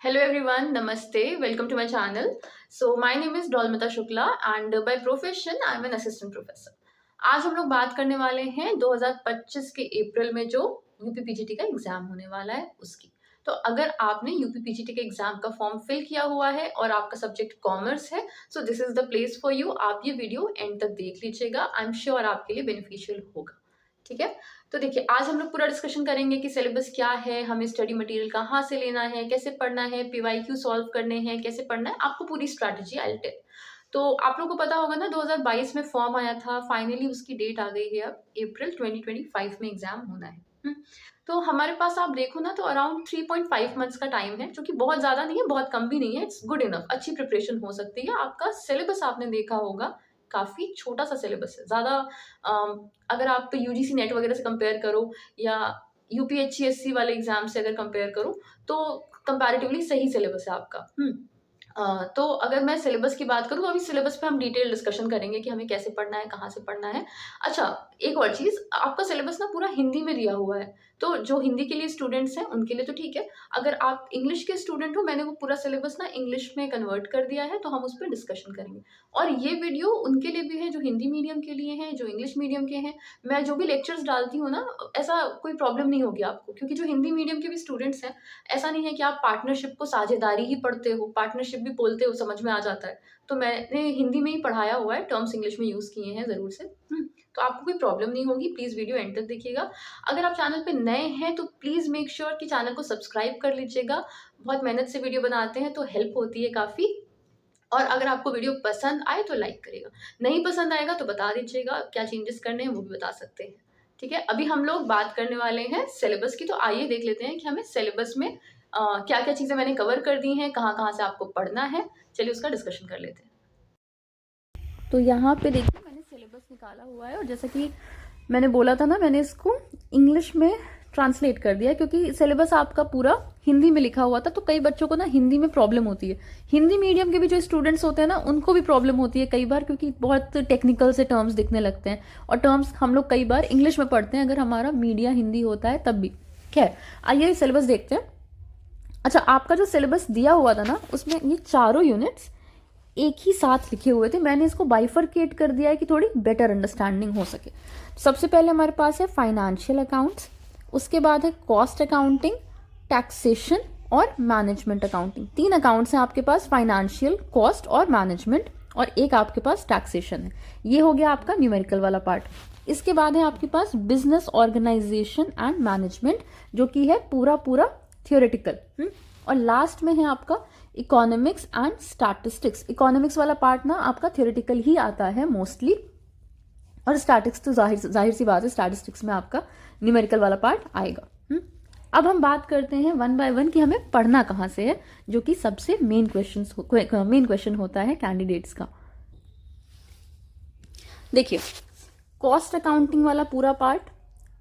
Hello everyone, Namaste. Welcome to my channel. So my name is Dolmita Shukla and by profession I am an assistant professor. आज हम लोग बात करने वाले हैं 2025 के अप्रैल में जो यूपीपीजीटी का एग्जाम होने वाला है उसकी। तो अगर आपने यूपीपीजीटी के एग्जाम का फॉर्म फिल किया हुआ है और आपका सब्जेक्ट कॉमर्स है, so this is the place for you. आप ये वीडियो एंड तक देख लीजिएगा, आई एम श्योर आपके लिए बेनिफिशियल होगा। ठीक है, तो देखिए आज हम लोग पूरा डिस्कशन करेंगे कि सिलेबस क्या है, हमें स्टडी मटेरियल कहाँ से लेना है, कैसे पढ़ना है, पीवाईक्यू सॉल्व करने हैं, कैसे पढ़ना है, आपको पूरी स्ट्रैटेजी आई विल टेल। तो आप लोगों को पता होगा ना 2022 में फॉर्म आया था, फाइनली उसकी डेट आ गई है, अब अप्रैल 2025 में एग्जाम होना है। तो हमारे पास आप देखो ना तो अराउंड 3.5 मंथ्स का टाइम है, जो कि बहुत ज्यादा नहीं है बहुत कम भी नहीं है, इट्स गुड इनफ, अच्छी प्रिपरेशन हो सकती है। आपका सिलेबस आपने देखा होगा काफी छोटा सा सिलेबस है, ज्यादा अगर आप यूजीसी नेट वगैरह से कंपेयर करो या यूपीएचसीएससी वाले एग्जाम से अगर कंपेयर करो तो कंपैरेटिवली सही सिलेबस है आपका। तो अगर मैं सिलेबस की बात करूँ तो अभी सिलेबस पे हम डिटेल डिस्कशन करेंगे कि हमें कैसे पढ़ना है, कहाँ से पढ़ना है। अच्छा, एक और चीज़, आपका सिलेबस ना पूरा हिंदी में दिया हुआ है, तो जो हिंदी के लिए स्टूडेंट्स हैं उनके लिए तो ठीक है। अगर आप इंग्लिश के स्टूडेंट हो, मैंने वो पूरा सिलेबस ना इंग्लिश में कन्वर्ट कर दिया है, तो हम उस पर डिस्कशन करेंगे। और ये वीडियो उनके लिए भी है जो हिंदी मीडियम के लिए हैं, जो इंग्लिश मीडियम के हैं। मैं जो भी लेक्चर्स डालती हूँ ना, ऐसा कोई प्रॉब्लम नहीं होगी आपको, क्योंकि जो हिंदी मीडियम के भी स्टूडेंट्स हैं, ऐसा नहीं है कि आप पार्टनरशिप को साझेदारी ही पढ़ते हो, पार्टनरशिप भी बोलते हो, समझ में आ जाता है। तो मैंने हिंदी में ही पढ़ाया हुआ है, टर्म्स इंग्लिश में यूज़ किए हैं ज़रूर से। तो आपको कोई प्रॉब्लम नहीं होगी, प्लीज़ वीडियो एंड तक देखिएगा। अगर आप चैनल पे नए हैं तो प्लीज़ मेक श्योर कि चैनल को सब्सक्राइब कर लीजिएगा। बहुत मेहनत से वीडियो बनाते हैं तो हेल्प होती है काफ़ी। और अगर आपको वीडियो पसंद आए तो लाइक करेगा, नहीं पसंद आएगा तो बता दीजिएगा, क्या चेंजेस करने हैं वो भी बता सकते हैं। ठीक है, अभी हम लोग बात करने वाले हैं सिलेबस की, तो आइए देख लेते हैं कि हमें सिलेबस में क्या क्या चीज़ें मैंने कवर कर दी हैं, कहाँ कहाँ से आपको पढ़ना है। चलिए उसका डिस्कशन कर लेते हैं। तो यहाँ पे देखिए मैंने सिलेबस निकाला हुआ है, और जैसा कि मैंने बोला था ना, मैंने इसको इंग्लिश में ट्रांसलेट कर दिया क्योंकि सिलेबस आपका पूरा हिंदी में लिखा हुआ था। तो कई बच्चों को ना हिंदी में प्रॉब्लम होती है, हिंदी मीडियम के भी जो स्टूडेंट्स होते हैं ना उनको भी प्रॉब्लम होती है कई बार, क्योंकि बहुत टेक्निकल से टर्म्स दिखने लगते हैं, और टर्म्स हम लोग कई बार इंग्लिश में पढ़ते हैं अगर हमारा मीडिया हिंदी होता है तब भी। खैर, आइए सिलेबस देखते हैं। अच्छा, आपका जो सिलेबस दिया हुआ था ना उसमें ये चारों यूनिट्स एक ही साथ लिखे हुए थे, मैंने इसको बाइफरकेट कर दिया है कि थोड़ी बेटर अंडरस्टैंडिंग हो सके। सबसे पहले हमारे पास है फाइनेंशियल अकाउंट्स, उसके बाद है कॉस्ट अकाउंटिंग, टैक्सेशन और मैनेजमेंट अकाउंटिंग। 3 अकाउंट्स हैं आपके पास, फाइनेंशियल, कॉस्ट और मैनेजमेंट, और एक आपके पास टैक्सेशन है। ये हो गया आपका न्यूमेरिकल वाला पार्ट। इसके बाद है आपके पास बिजनेस ऑर्गेनाइजेशन एंड मैनेजमेंट, जो कि है पूरा पूरा थियोरेटिकल। और लास्ट में है आपका इकोनॉमिक्स एंड स्टैटिस्टिक्स। इकोनॉमिक्स वाला पार्ट ना आपका थियोरेटिकल ही आता है मोस्टली, और स्टैटिस्टिक्स तो जाहिर सी बात है, स्टैटिस्टिक्स में आपका न्यूमेरिकल वाला पार्ट आएगा। अब हम बात करते हैं वन बाय वन कि हमें पढ़ना कहाँ से है, जो कि सबसे मेन क्वेश्चन होता है कैंडिडेट्स का। देखिए, कॉस्ट अकाउंटिंग वाला पूरा पार्ट,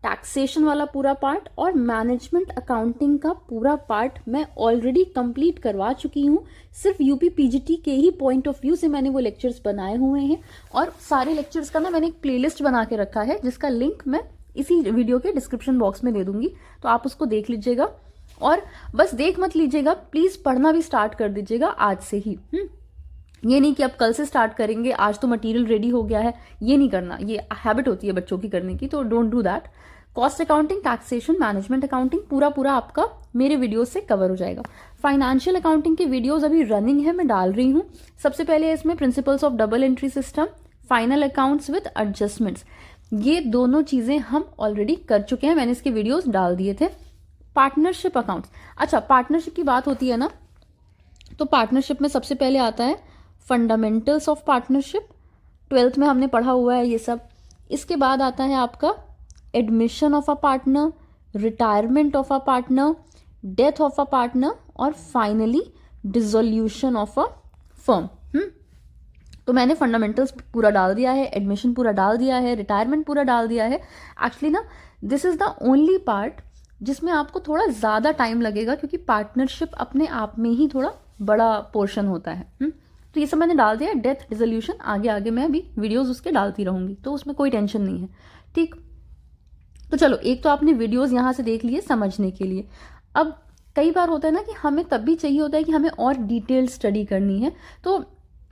टैक्सेशन वाला पूरा पार्ट और मैनेजमेंट अकाउंटिंग का पूरा पार्ट मैं ऑलरेडी कंप्लीट करवा चुकी हूँ। सिर्फ यूपी पीजीटी के ही पॉइंट ऑफ व्यू से मैंने वो लेक्चर्स बनाए हुए हैं, और सारे लेक्चर्स का ना मैंने एक प्लेलिस्ट बना के रखा है, जिसका लिंक मैं इसी वीडियो के डिस्क्रिप्शन बॉक्स में दे दूंगी, तो आप उसको देख लीजिएगा। और बस देख मत लीजिएगा, प्लीज पढ़ना भी स्टार्ट कर दीजिएगा आज से ही। ये नहीं कि अब कल से स्टार्ट करेंगे, आज तो मटेरियल रेडी हो गया है, ये नहीं करना, ये हैबिट होती है बच्चों की करने की, तो don't do that. Cost accounting, taxation, management accounting पूरा पूरा आपका मेरे वीडियोस से कवर हो जाएगा। फाइनेंशियल अकाउंटिंग के वीडियोस अभी रनिंग है, मैं डाल रही हूँ। सबसे पहले इसमें principles of double entry system, final accounts with adjustments, ये दोनों चीजें हम ऑलरेडी कर चुके हैं, मैंने इसके वीडियोस डाल दिए थे। पार्टनरशिप अकाउंट्स, अच्छा पार्टनरशिप की बात होती है ना, तो पार्टनरशिप में सबसे पहले आता है फंडामेंटल्स ऑफ पार्टनरशिप, 12th में हमने पढ़ा हुआ है ये सब। इसके बाद आता है आपका admission of a partner, retirement of a partner, death of a partner, और finally dissolution of a firm. तो मैंने फंडामेंटल्स पूरा डाल दिया है, एडमिशन पूरा डाल दिया है, रिटायरमेंट पूरा डाल दिया है। एक्चुअली ना this is the only part जिसमें आपको थोड़ा ज़्यादा टाइम लगेगा, क्योंकि पार्टनरशिप अपने आप में ही थोड़ा बड़ा पोर्शन होता है। तो ये सब मैंने डाल दिया। डेथ, डिसोल्यूशन आगे आगे मैं अभी वीडियोस उसके डालती रहूंगी, तो उसमें कोई टेंशन नहीं है। ठीक, तो चलो, एक तो आपने वीडियोस यहाँ से देख लिए समझने के लिए। अब कई बार होता है ना कि हमें तब भी चाहिए होता है कि हमें और डिटेल्ड स्टडी करनी है। तो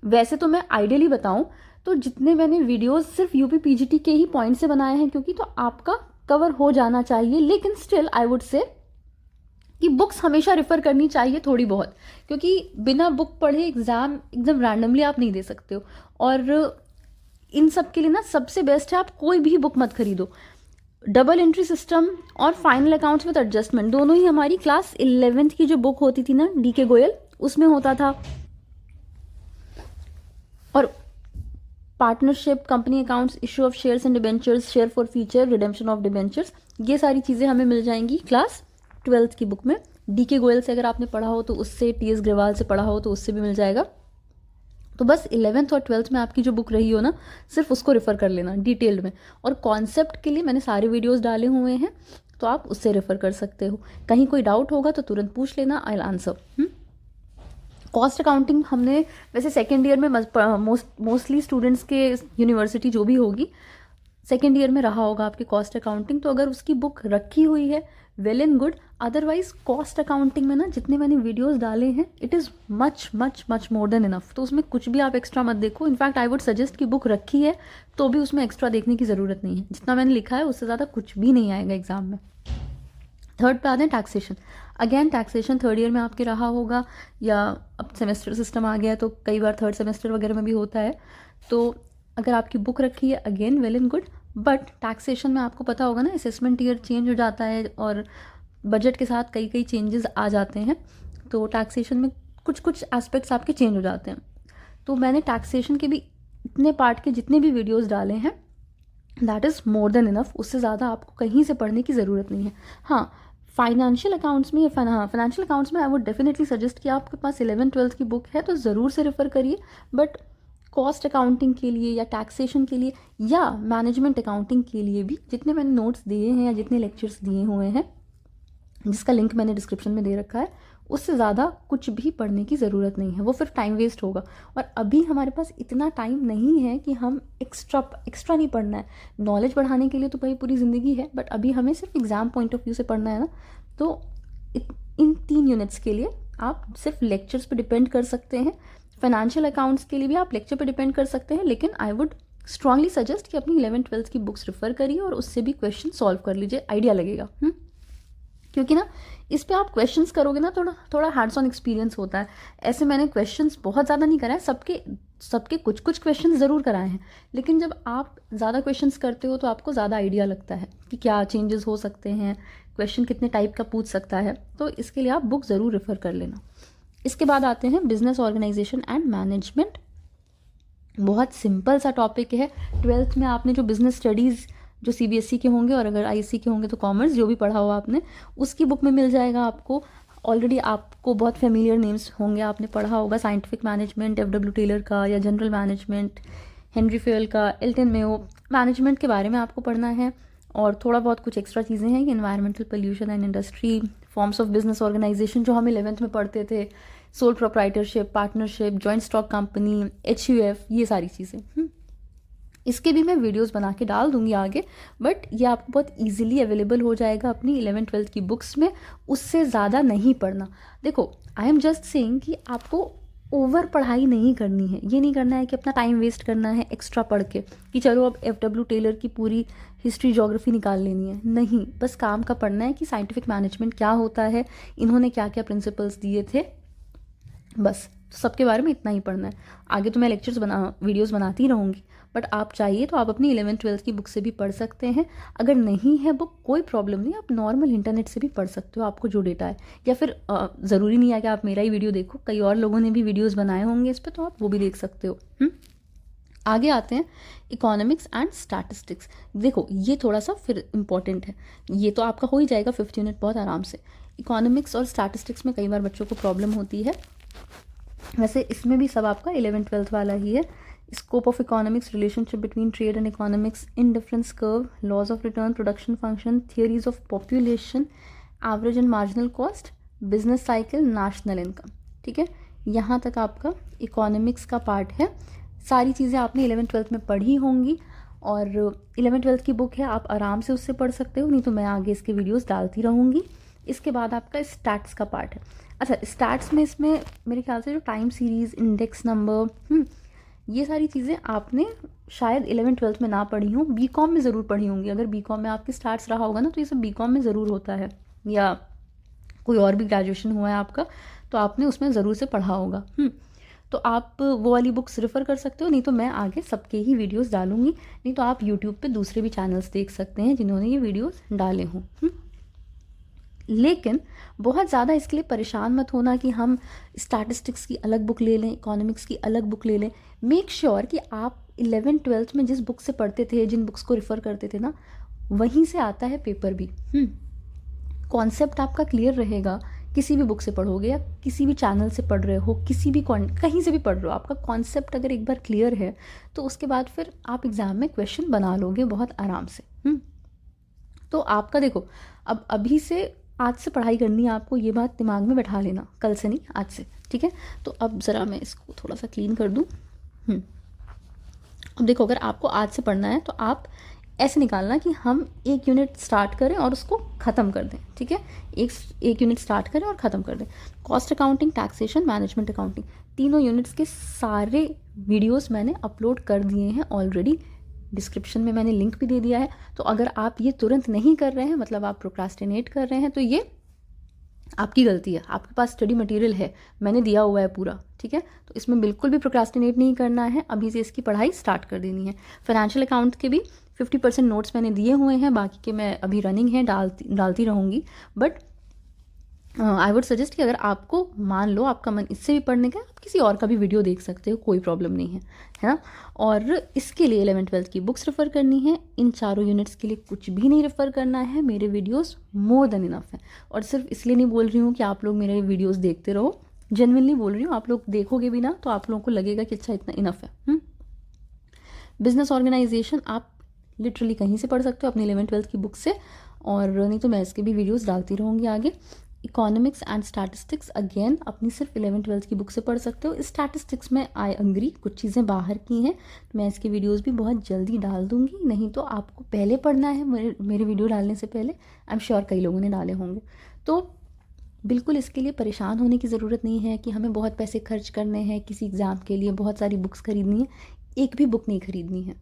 वैसे तो मैं आइडियली बताऊं तो जितने मैंने वीडियोस सिर्फ यूपी पीजीटी के ही पॉइंट से बनाए हैं, क्योंकि तो आपका कवर हो जाना चाहिए। लेकिन स्टिल आई वुड से कि बुक्स हमेशा रेफर करनी चाहिए थोड़ी बहुत, क्योंकि बिना बुक पढ़े एग्जाम एकदम रैंडमली आप नहीं दे सकते हो। और इन सब के लिए ना सबसे बेस्ट है आप कोई भी बुक मत खरीदो। डबल एंट्री सिस्टम और फाइनल अकाउंट्स विद एडजस्टमेंट दोनों ही हमारी क्लास 11th की जो बुक होती थी ना डीके गोयल, उसमें होता था। और partnership, company accounts, issue of shares and debentures, share for future, redemption of debentures, ये सारी चीज़ें हमें मिल जाएंगी क्लास 12th की बुक में। डीके गोयल से अगर आपने पढ़ा हो तो उससे, टीएस ग्रेवाल से पढ़ा हो तो उससे भी मिल जाएगा। तो बस 11th और 12th में आपकी जो बुक रही हो ना, सिर्फ उसको रेफ़र कर लेना डिटेल्ड में। और कॉन्सेप्ट के लिए मैंने सारे वीडियोस डाले हुए हैं, तो आप उससे रेफ़र कर सकते हो। कहीं कोई डाउट होगा तो तुरंत पूछ लेना, I will answer. Cost accounting हमने वैसे सेकेंड ईयर में मोस्टली स्टूडेंट्स के यूनिवर्सिटी जो भी होगी सेकेंड ईयर में रहा होगा आपकी कॉस्ट अकाउंटिंग, तो अगर उसकी बुक रखी हुई है well and good. Otherwise cost accounting में ना जितने मैंने वीडियोस डाले हैं it is much much much more than enough. तो उसमें कुछ भी आप एक्स्ट्रा मत देखो। इनफैक्ट आई वुड सजेस्ट कि बुक रखी है तो भी उसमें एक्स्ट्रा देखने की ज़रूरत नहीं है। जितना मैंने लिखा है उससे ज़्यादा कुछ भी नहीं आएगा एग्जाम में। थर्ड पे आते हैं taxation. Again taxation third year में आपके रहा होगा, या अब सेमेस्टर सिस्टम आ गया है तो कई बार थर्ड सेमेस्टर वगैरह में भी होता है। तो अगर आपकी बुक रखी है again well and good. But taxation में आपको पता होगा ना असेसमेंट ईयर चेंज हो जाता है और बजट के साथ कई कई चेंजेस आ जाते हैं। तो टैक्सेशन में कुछ कुछ एस्पेक्ट्स आपके चेंज हो जाते हैं। तो मैंने टैक्सेशन के भी इतने पार्ट के जितने भी वीडियोस डाले हैं that is more than enough. उससे ज़्यादा आपको कहीं से पढ़ने की ज़रूरत नहीं है। हाँ, फाइनेंशियल अकाउंट्स में फाइनेंशियल अकाउंट्स में आई वुड डेफिनेटली सजेस्ट कि आपके पास 11th-12th की बुक है तो ज़रूर से रेफ़र करिए। बट कॉस्ट अकाउंटिंग के लिए या टैक्सेशन के लिए या मैनेजमेंट अकाउंटिंग के लिए भी जितने मैंने नोट्स दिए हैं या जितने लेक्चर्स दिए हुए हैं, जिसका लिंक मैंने डिस्क्रिप्शन में दे रखा है, उससे ज़्यादा कुछ भी पढ़ने की ज़रूरत नहीं है। वो फिर टाइम वेस्ट होगा। और अभी हमारे पास इतना टाइम नहीं है कि हम एक्स्ट्रा नहीं पढ़ना है। नॉलेज बढ़ाने के लिए तो भाई पूरी ज़िंदगी है, बट अभी हमें सिर्फ एग्ज़ाम पॉइंट ऑफ व्यू से पढ़ना है ना। तो इन 3 यूनिट्स के लिए आप सिर्फ लेक्चर्स पे डिपेंड कर सकते हैं। फाइनेंशियल अकाउंट्स के लिए भी आप लेक्चर पे डिपेंड कर सकते हैं, लेकिन आई वुड स्ट्रांगली सजेस्ट कि अपनी 11th-12th की बुक्स रेफ़र करिए और उससे भी क्वेश्चन सॉल्व कर लीजिए, आइडिया लगेगा। क्योंकि ना इस पे आप क्वेश्चंस करोगे ना, थोड़ा हैंड्स ऑन एक्सपीरियंस होता है। ऐसे मैंने क्वेश्चंस बहुत ज़्यादा नहीं कराए, सबके कुछ कुछ क्वेश्चंस ज़रूर कराए हैं। लेकिन जब आप ज़्यादा क्वेश्चंस करते हो तो आपको ज़्यादा आइडिया लगता है कि क्या चेंजेस हो सकते हैं, क्वेश्चन कितने टाइप का पूछ सकता है। तो इसके लिए आप बुक ज़रूर रेफ़र कर लेना। इसके बाद आते हैं बिजनेस ऑर्गेनाइजेशन एंड मैनेजमेंट। बहुत सिंपल सा टॉपिक है। 12th में आपने जो बिजनेस स्टडीज़ जो सीबीएसई के होंगे और अगर आईएससी के होंगे तो कॉमर्स, जो भी पढ़ा हो आपने उसकी बुक में मिल जाएगा आपको। ऑलरेडी आपको बहुत फेमिलियर नेम्स होंगे, आपने पढ़ा होगा साइंटिफिक मैनेजमेंट एफडब्ल्यू टेलर का, या जनरल मैनेजमेंट हेनरी फेयल का, एल्टन मेयो। मैनेजमेंट के बारे में आपको पढ़ना है। और थोड़ा बहुत कुछ एक्स्ट्रा चीज़ें हैं कि environmental pollution and industry, forms of business organisation जो हम 11th में पढ़ते थे, sole proprietorship, partnership, joint stock company, HUF, ये सारी चीज़ें। इसके भी मैं वीडियोस बना के डाल दूंगी आगे, बट ये आपको बहुत इजीली अवेलेबल हो जाएगा अपनी 11th-12th की बुक्स में। उससे ज़्यादा नहीं पढ़ना। देखो, आई एम जस्ट सेइंग कि आपको ओवर पढ़ाई नहीं करनी है। ये नहीं करना है कि अपना टाइम वेस्ट करना है एक्स्ट्रा पढ़ के कि चलो अब एफडब्ल्यू टेलर की पूरी हिस्ट्री ज्योग्राफी निकाल लेनी है। नहीं, बस काम का पढ़ना है कि साइंटिफिक मैनेजमेंट क्या होता है, इन्होंने क्या क्या प्रिंसिपल्स दिए थे, बस। तो सबके बारे में इतना ही पढ़ना है। आगे तो मैं वीडियोस बनाती रहूँगी, बट आप चाहिए तो आप अपनी 11th-12th की बुक से भी पढ़ सकते हैं। अगर नहीं है बुक कोई प्रॉब्लम नहीं, आप नॉर्मल इंटरनेट से भी पढ़ सकते हो आपको जो डेटा है। या फिर ज़रूरी नहीं है कि आप मेरा ही वीडियो देखो, कई और लोगों ने भी वीडियोस बनाए होंगे इस पर, तो आप वो भी देख सकते हो। आगे आते हैं इकोनॉमिक्स एंड स्टैटिस्टिक्स। देखो, ये थोड़ा सा फिर इम्पॉर्टेंट है। ये तो आपका हो ही जाएगा 5th यूनिट बहुत आराम से। इकोनॉमिक्स और स्टैटिस्टिक्स में कई बार बच्चों को प्रॉब्लम होती है। वैसे इसमें भी सब आपका 11th-12th वाला ही है। Scope of economics, relationship between trade and economics, indifference curve, laws of return, production function, theories of population, average and marginal cost, business cycle, national income. ठीक है, यहाँ तक आपका इकोनॉमिक्स का पार्ट है। सारी चीज़ें आपने 11th-12th में पढ़ी होंगी और 11th-12th की बुक है, आप आराम से उससे पढ़ सकते हो। नहीं तो मैं आगे इसके वीडियोस डालती रहूँगी। इसके बाद आपका स्टैट्स का पार्ट है। अच्छा, स्टैट्स में इसमें मेरे ख्याल से जो टाइम सीरीज़, इंडेक्स नंबर, ये सारी चीज़ें आपने शायद 11th-12th में ना पढ़ी हों, बीकॉम में ज़रूर पढ़ी होंगी। अगर बीकॉम में आपकी स्टार्ट्स रहा होगा ना, तो ये सब बीकॉम में ज़रूर होता है, या कोई और भी ग्रेजुएशन हुआ है आपका तो आपने उसमें ज़रूर से पढ़ा होगा। तो आप वो वाली बुक्स रेफ़र कर सकते हो, नहीं तो मैं आगे सबके ही वीडियोस डालूँगी, नहीं तो आप यूट्यूब पे दूसरे भी चैनल्स देख सकते हैं जिन्होंने ये वीडियोस डाले हों। लेकिन बहुत ज़्यादा इसके लिए परेशान मत होना कि हम स्टैटिस्टिक्स की अलग बुक ले लें, इकोनॉमिक्स की अलग बुक ले लें। मेक श्योर कि आप 11th-12th में जिस बुक से पढ़ते थे, जिन बुक्स को रेफ़र करते थे ना, वहीं से आता है पेपर भी। कॉन्सेप्ट आपका क्लियर रहेगा, किसी भी बुक से पढ़ोगे या किसी भी चैनल से पढ़ रहे हो, किसी भी कहीं से भी पढ़ रहे हो, आपका कॉन्सेप्ट अगर एक बार क्लियर है तो उसके बाद फिर आप एग्ज़ाम में क्वेश्चन बना लोगे बहुत आराम से। तो आपका देखो, अब अभी से आज से पढ़ाई करनी है आपको, ये बात दिमाग में बैठा लेना, कल से नहीं, आज से, ठीक है। तो अब ज़रा मैं इसको थोड़ा सा क्लीन कर दूँ। अब देखो, अगर आपको आज से पढ़ना है तो आप ऐसे निकालना कि हम एक यूनिट स्टार्ट करें और उसको ख़त्म कर दें, ठीक है। एक यूनिट स्टार्ट करें और ख़त्म कर दें। Cost accounting, taxation, management accounting, तीनों यूनिट्स के सारे वीडियोस मैंने अपलोड कर दिए हैं ऑलरेडी। डिस्क्रिप्शन में मैंने लिंक भी दे दिया है। तो अगर आप ये तुरंत नहीं कर रहे हैं, मतलब आप प्रोक्रास्टिनेट कर रहे हैं, तो ये आपकी गलती है। आपके पास स्टडी मटेरियल है, मैंने दिया हुआ है पूरा, ठीक है। तो इसमें बिल्कुल भी प्रोक्रास्टिनेट नहीं करना है, अभी से इसकी पढ़ाई स्टार्ट कर देनी है। फाइनेंशियल अकाउंट के भी 50% नोट्स मैंने दिए हुए हैं, बाकी के मैं अभी रनिंग है, डालती रहूँगी। बट आई वुड सजेस्ट कि अगर आपको मान लो आपका मन इससे भी पढ़ने का, आप किसी और का भी वीडियो देख सकते हो, कोई प्रॉब्लम नहीं है ना। और इसके लिए 11th-12th की बुक्स रेफ़र करनी है, इन चारों यूनिट्स के लिए कुछ भी नहीं रेफ़र करना है। मेरे वीडियोस मोर देन इनफ है। और सिर्फ इसलिए नहीं बोल रही हूँ कि आप लोग मेरे वीडियोस देखते रहो, जेन्युइनली बोल रही हूँ, आप लोग देखोगे भी ना तो आप लोगों को लगेगा कि अच्छा इतना इनफ है। बिजनेस ऑर्गेनाइजेशन आप लिटरली कहीं से पढ़ सकते हो, अपनी 11th-12th की बुक से, और नहीं तो मैं इसके भी वीडियोस डालती रहूँगी आगे। इकोनॉमिक्स एंड स्टैटिस्टिक्स अगेन अपनी सिर्फ 11th-12th की बुक से पढ़ सकते हो। स्टैटिस्टिक्स में आई एग्री, कुछ चीज़ें बाहर की हैं, तो मैं इसकी वीडियोस भी बहुत जल्दी डाल दूँगी। नहीं तो आपको पहले पढ़ना है, मेरे वीडियो डालने से पहले आई एम श्योर कई लोगों ने डाले होंगे। तो बिल्कुल इसके लिए परेशान होने की ज़रूरत नहीं है कि हमें बहुत पैसे खर्च करने हैं किसी एग्ज़ाम के लिए, बहुत सारी बुक्स खरीदनी है। एक भी बुक नहीं खरीदनी है,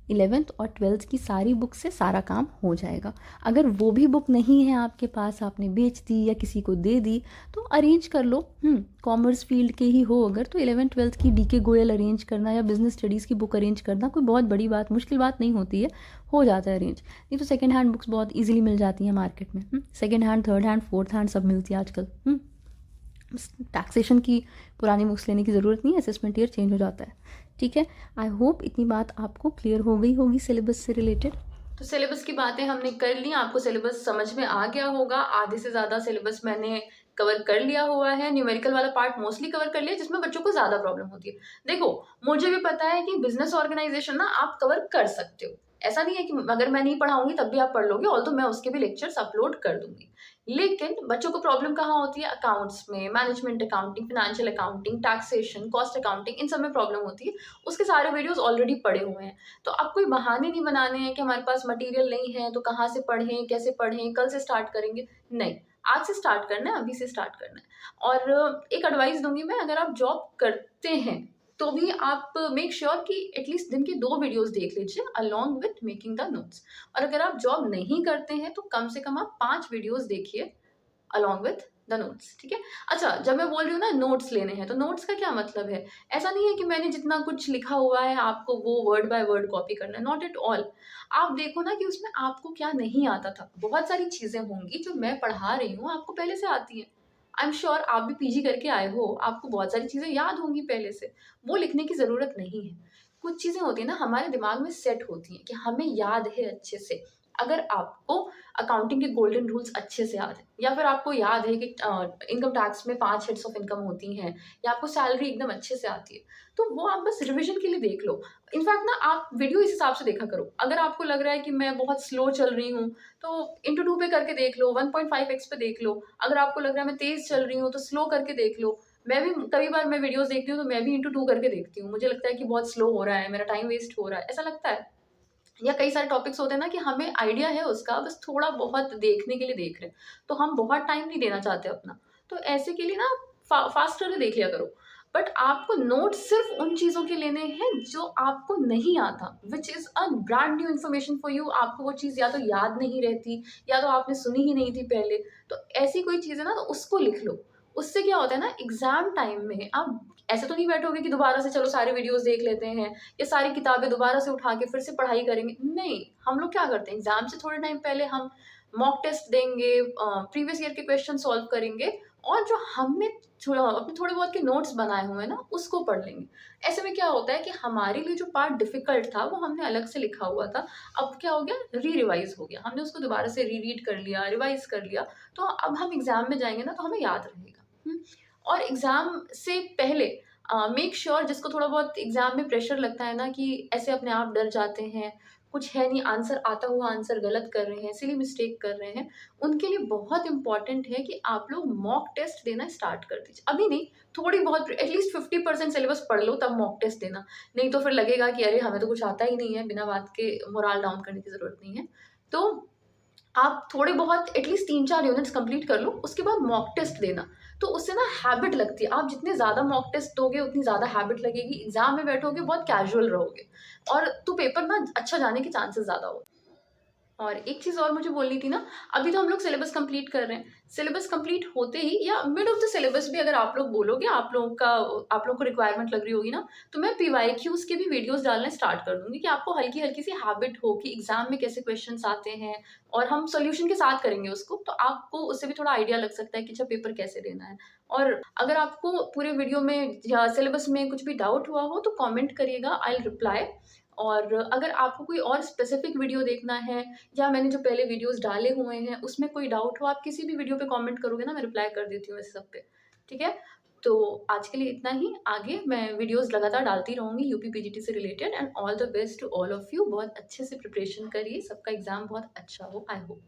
11th और 12th की सारी बुक से सारा काम हो जाएगा। अगर वो भी बुक नहीं है आपके पास, आपने बेच दी या किसी को दे दी, तो अरेंज कर लो। कॉमर्स फील्ड के ही हो अगर, तो 11th-12th की डीके गोयल अरेंज करना या बिजनेस स्टडीज़ की बुक अरेंज करना कोई बहुत बड़ी बात, मुश्किल बात नहीं होती है, हो जाता है अरेंज। नहीं तो सेकेंड हैंड बुक्स बहुत ईजिली मिल जाती हैं मार्केट में। Second hand, third hand, fourth hand सब मिलती है आजकल। टैक्सेशन की पुरानी बुक्स लेने की ज़रूरत नहीं है, असेसमेंट ईयर चेंज हो जाता है, ठीक है। आई होप इतनी बात आपको क्लियर हो गई होगी सिलेबस से रिलेटेड। तो सिलेबस की बातें हमने कर ली, आपको सिलेबस समझ में आ गया होगा। आधे से ज़्यादा सिलेबस मैंने कवर कर लिया हुआ है, न्यूमेरिकल वाला पार्ट मोस्टली कवर कर लिया, जिसमें बच्चों को ज़्यादा प्रॉब्लम होती है। देखो, मुझे भी पता है कि बिजनेस ऑर्गेनाइजेशन ना आप कवर कर सकते हो, ऐसा नहीं है कि अगर मैं नहीं पढ़ाऊंगी तब भी आप पढ़ लोगे, ऑल्दो मैं उसके भी लेक्चर्स अपलोड कर दूंगी। लेकिन बच्चों को प्रॉब्लम कहाँ होती है? अकाउंट्स में, management accounting, financial accounting, taxation, cost accounting, इन सब में प्रॉब्लम होती है। उसके सारे वीडियोस ऑलरेडी पड़े हुए हैं। तो अब कोई बहाने नहीं बनाने हैं कि हमारे पास मटेरियल नहीं है तो कहाँ से पढ़ें, कैसे पढ़ें, कल से स्टार्ट करेंगे, नहीं। आज से स्टार्ट करना है, अभी से स्टार्ट करना है। और एक एडवाइस दूंगी मैं, अगर आप जॉब करते हैं तो भी आप मेक श्योर कि एटलीस्ट दिन के 2 वीडियोस देख लीजिए along with making the notes. और अगर आप जॉब नहीं करते हैं तो कम से कम आप 5 वीडियोस देखिए अलोंग विथ द नोट्स, ठीक है। अच्छा, जब मैं बोल रही हूँ ना नोट्स लेने हैं, तो नोट्स का क्या मतलब है? ऐसा नहीं है कि मैंने जितना कुछ लिखा हुआ है आपको वो वर्ड बाय वर्ड कॉपी करना है, नॉट एट ऑल। आप देखो ना कि उसमें आपको क्या नहीं आता था। बहुत सारी चीजें होंगी जो मैं पढ़ा रही हूँ आपको पहले से आती हैं। आई एम श्योर आप भी पीजी करके आए हो, आपको बहुत सारी चीजें याद होंगी पहले से, वो लिखने की जरूरत नहीं है। कुछ चीजें होती है ना हमारे दिमाग में सेट होती हैं कि हमें याद है अच्छे से। अगर आपको अकाउंटिंग के गोल्डन रूल्स अच्छे से याद है, या फिर आपको याद है कि इनकम टैक्स में 5 हेड्स ऑफ इनकम होती हैं, या आपको सैलरी एकदम अच्छे से आती है, तो वो आप बस रिवीजन के लिए देख लो। इनफैक्ट ना आप वीडियो इस हिसाब से देखा करो। अगर आपको लग रहा है कि मैं बहुत स्लो चल रही हूँ तो इंटू 2 पे करके देख लो, 1.5x पे देख लो। अगर आपको लग रहा है मैं तेज चल रही हूँ तो स्लो करके देख लो। मैं भी कई बार मैं वीडियोस देखती हूँ तो मैं भी इंटू 2 करके देखती हूँ। मुझे लगता है कि बहुत स्लो हो रहा है, मेरा टाइम वेस्ट हो रहा है, ऐसा लगता है। या कई सारे टॉपिक्स होते हैं ना कि हमें आइडिया है उसका, बस थोड़ा बहुत देखने के लिए देख रहे हैं, तो हम बहुत टाइम नहीं देना चाहते अपना। तो ऐसे के लिए ना फास्टर देख लिया करो। बट आपको नोट सिर्फ उन चीज़ों के लेने हैं जो आपको नहीं आता, which is a brand new information for you. आपको वो चीज़ या तो याद नहीं रहती, या तो आपने सुनी ही नहीं थी पहले। तो ऐसी कोई चीज़ है ना, तो उसको लिख लो। उससे क्या होता है ना, एग्ज़ाम टाइम में आप ऐसे तो नहीं बैठोगे कि दोबारा से चलो सारे वीडियोज़ देख लेते हैं, ये सारी किताबें दोबारा से उठा के फिर से पढ़ाई करेंगे। नहीं, हम लोग क्या करते हैं, एग्ज़ाम से थोड़े टाइम पहले हम मॉक टेस्ट देंगे, प्रीवियस ईयर के क्वेश्चन सॉल्व करेंगे, और जो हमने अपने थोड़े बहुत के नोट्स बनाए हुए हैं ना, उसको पढ़ लेंगे। ऐसे में क्या होता है कि हमारे लिए जो पार्ट डिफ़िकल्ट था, वो हमने अलग से लिखा हुआ था। अब क्या हो गया, री-रिवाइज़ हो गया। हमने उसको दोबारा से री-रीड कर लिया, रिवाइज़ कर लिया, तो अब हम एग्ज़ाम में जाएँगे ना, तो हमें याद रहेगा। और एग्ज़ाम से पहले मेक श्योर, जिसको थोड़ा बहुत एग्ज़ाम में प्रेशर लगता है ना कि ऐसे अपने आप डर जाते हैं, कुछ है नहीं, आंसर आता हुआ आंसर गलत कर रहे हैं, सिली मिस्टेक कर रहे हैं, उनके लिए बहुत इम्पोर्टेंट है कि आप लोग मॉक टेस्ट देना स्टार्ट कर दीजिए। अभी नहीं, थोड़ी बहुत एटलीस्ट 50% सिलेबस पढ़ लो, तब मॉक टेस्ट देना। नहीं तो फिर लगेगा कि अरे हमें तो कुछ आता ही नहीं है, बिना बात के मोरल डाउन करने की ज़रूरत नहीं है। तो आप थोड़े बहुत एटलीस्ट 3-4 यूनिट्स कंप्लीट कर लो, उसके बाद मॉक टेस्ट देना। तो उससे ना हैबिट लगती है। आप जितने ज़्यादा मॉक टेस्ट दोगे, उतनी ज़्यादा हैबिट लगेगी। एग्ज़ाम में बैठोगे, बहुत कैजुअल रहोगे, और तो पेपर ना अच्छा जाने के चांसेस ज़्यादा होते हैं। और एक चीज़ और मुझे बोलनी थी ना, अभी तो हम लोग सिलेबस कंप्लीट कर रहे हैं। सिलेबस कंप्लीट होते ही या मिड ऑफ द सिलेबस भी अगर आप लोग बोलोगे, आप लोगों को रिक्वायरमेंट लग रही होगी ना, तो मैं पीवाईक्यूज़ के भी वीडियोज़ डालना स्टार्ट कर दूँगी कि आपको हल्की-हल्की सी हैबिट हो कि एग्ज़ाम में कैसे क्वेश्चन्स आते हैं, और हम सॉल्यूशन के साथ करेंगे उसको, तो आपको उससे भी थोड़ा आइडिया लग सकता है कि अच्छा पेपर कैसे देना है। और अगर आपको पूरे वीडियो में या सिलेबस में कुछ भी डाउट हुआ हो, तो कमेंट करिएगा, आई विल रिप्लाई। और अगर आपको कोई और स्पेसिफिक वीडियो देखना है, या मैंने जो पहले वीडियोज़ डाले हुए हैं, उसमें कोई डाउट हो, आप किसी भी वीडियो पे कमेंट करोगे ना, मैं रिप्लाई कर देती हूँ वैसे सब पे, ठीक है? तो आज के लिए इतना ही, आगे मैं वीडियोज़ लगातार डालती रहूँगी यूपी पीजीटी से related. And all the best to all of you. बहुत अच्छे से प्रिपरेशन करिए, सबका एग्ज़ाम बहुत अच्छा हो, आई होप।